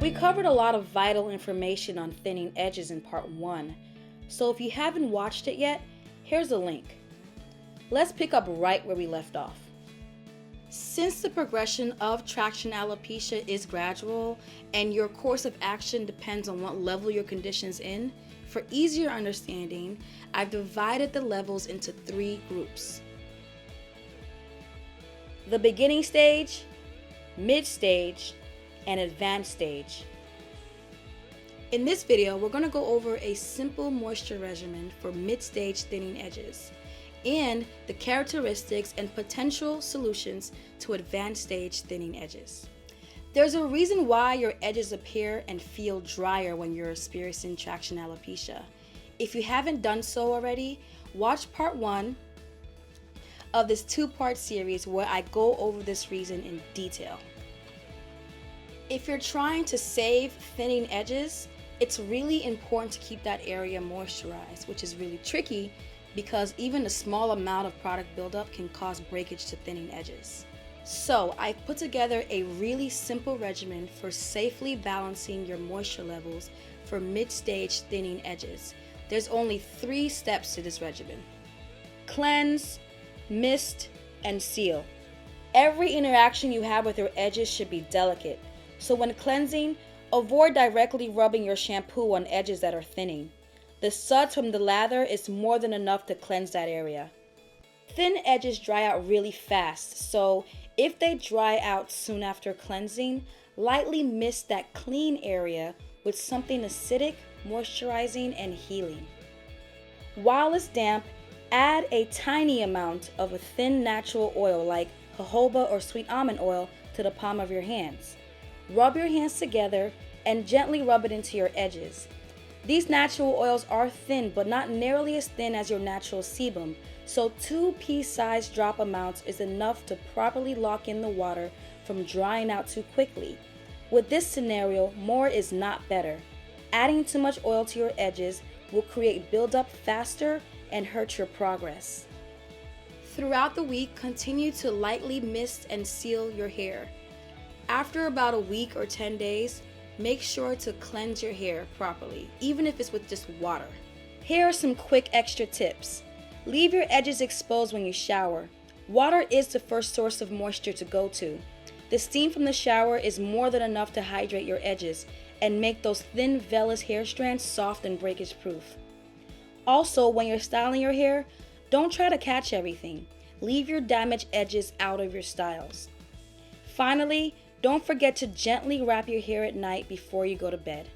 We covered a lot of vital information on thinning edges in part 1, so if you haven't watched it yet, here's a link. Let's pick up right where we left off. Since the progression of traction alopecia is gradual and your course of action depends on what level your condition's in, for easier understanding, I've divided the levels into 3 groups. The beginning stage, mid-stage, and advanced stage. In this video, we're going to go over a simple moisture regimen for mid-stage thinning edges and the characteristics and potential solutions to advanced stage thinning edges. There's a reason why your edges appear and feel drier when you're experiencing traction alopecia. If you haven't done so already, watch part 1 of this 2-part series where I go over this reason in detail. If you're trying to save thinning edges, it's really important to keep that area moisturized, which is really tricky because even a small amount of product buildup can cause breakage to thinning edges. So I've put together a really simple regimen for safely balancing your moisture levels for mid-stage thinning edges. There's only 3 steps to this regimen: cleanse, mist, and seal. Every interaction you have with your edges should be delicate. So when cleansing, avoid directly rubbing your shampoo on edges that are thinning. The suds from the lather is more than enough to cleanse that area. Thin edges dry out really fast, so if they dry out soon after cleansing, lightly mist that clean area with something acidic, moisturizing, and healing. While it's damp, add a tiny amount of a thin natural oil like jojoba or sweet almond oil to the palm of your hands. Rub your hands together and gently rub it into your edges. These natural oils are thin, but not nearly as thin as your natural sebum, so 2 pea-sized drop amounts is enough to properly lock in the water from drying out too quickly. With this scenario, more is not better. Adding too much oil to your edges will create buildup faster and hurt your progress. Throughout the week, continue to lightly mist and seal your hair. After about a week or 10 days, make sure to cleanse your hair properly, even if it's with just water. Here are some quick extra tips. Leave your edges exposed when you shower. Water is the first source of moisture to go to. The steam from the shower is more than enough to hydrate your edges and make those thin vellus hair strands soft and breakage proof. Also, when you're styling your hair, don't try to catch everything. Leave your damaged edges out of your styles. Finally, don't forget to gently wrap your hair at night before you go to bed.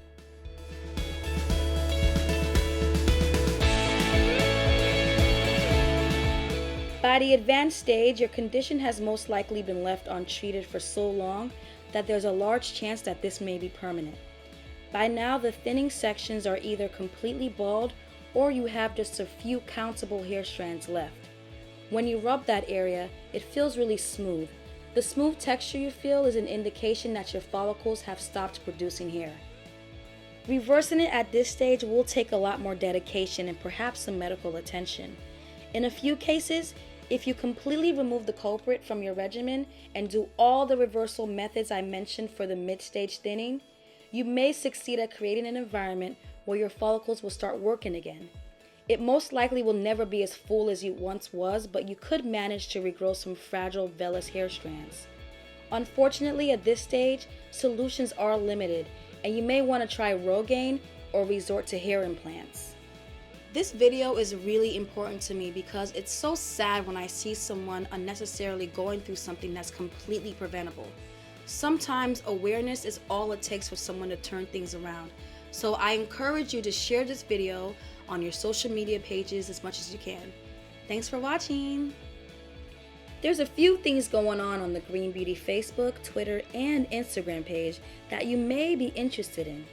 By the advanced stage, your condition has most likely been left untreated for so long that there's a large chance that this may be permanent. By now, the thinning sections are either completely bald or you have just a few countable hair strands left. When you rub that area, it feels really smooth. The smooth texture you feel is an indication that your follicles have stopped producing hair. Reversing it at this stage will take a lot more dedication and perhaps some medical attention. In a few cases, if you completely remove the culprit from your regimen and do all the reversal methods I mentioned for the mid-stage thinning, you may succeed at creating an environment where your follicles will start working again. It most likely will never be as full as it once was, but you could manage to regrow some fragile vellus hair strands. Unfortunately, at this stage, solutions are limited, and you may want to try Rogaine or resort to hair implants. This video is really important to me because it's so sad when I see someone unnecessarily going through something that's completely preventable. Sometimes awareness is all it takes for someone to turn things around. So I encourage you to share this video on your social media pages as much as you can. Thanks for watching. There's a few things going on the Green Beauty Facebook, Twitter, and Instagram page that you may be interested in.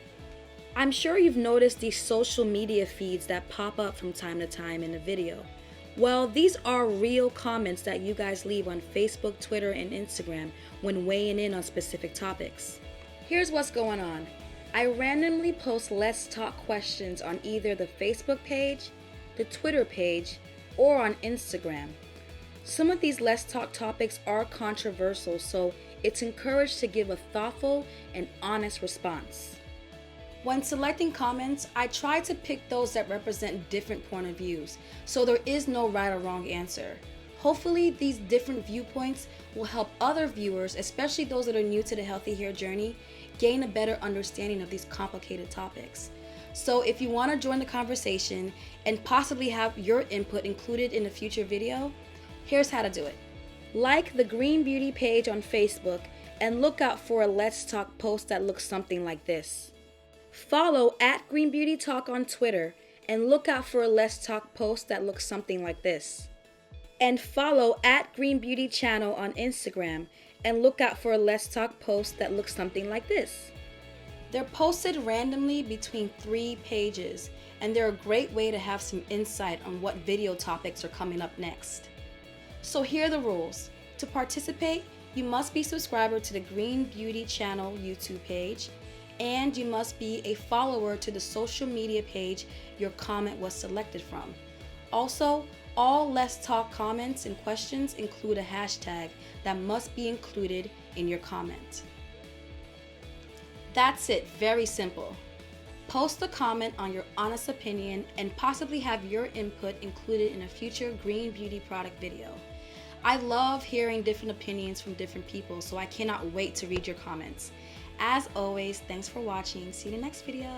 I'm sure you've noticed these social media feeds that pop up from time to time in a video. Well, these are real comments that you guys leave on Facebook, Twitter, and Instagram when weighing in on specific topics. Here's what's going on. I randomly post Let's Talk questions on either the Facebook page, the Twitter page, or on Instagram. Some of these Let's Talk topics are controversial, so it's encouraged to give a thoughtful and honest response. When selecting comments, I try to pick those that represent different point of views, so there is no right or wrong answer. Hopefully, these different viewpoints will help other viewers, especially those that are new to the healthy hair journey, gain a better understanding of these complicated topics. So if you want to join the conversation and possibly have your input included in a future video, here's how to do it. Like the Green Beauty page on Facebook and look out for a Let's Talk post that looks something like this. Follow @Green Beauty Talk on Twitter and look out for a Let's Talk post that looks something like this. And follow @Green Beauty Channel on Instagram and look out for a Let's Talk post that looks something like this. They're posted randomly between 3 pages, and they're a great way to have some insight on what video topics are coming up next. So here are the rules. To participate, you must be a subscriber to the Green Beauty Channel YouTube page, and you must be a follower to the social media page your comment was selected from. Also, all Let's Talk comments and questions include a hashtag that must be included in your comment. That's it, very simple. Post a comment on your honest opinion and possibly have your input included in a future Green Beauty product video. I love hearing different opinions from different people, so I cannot wait to read your comments. As always, thanks for watching. See you in the next video.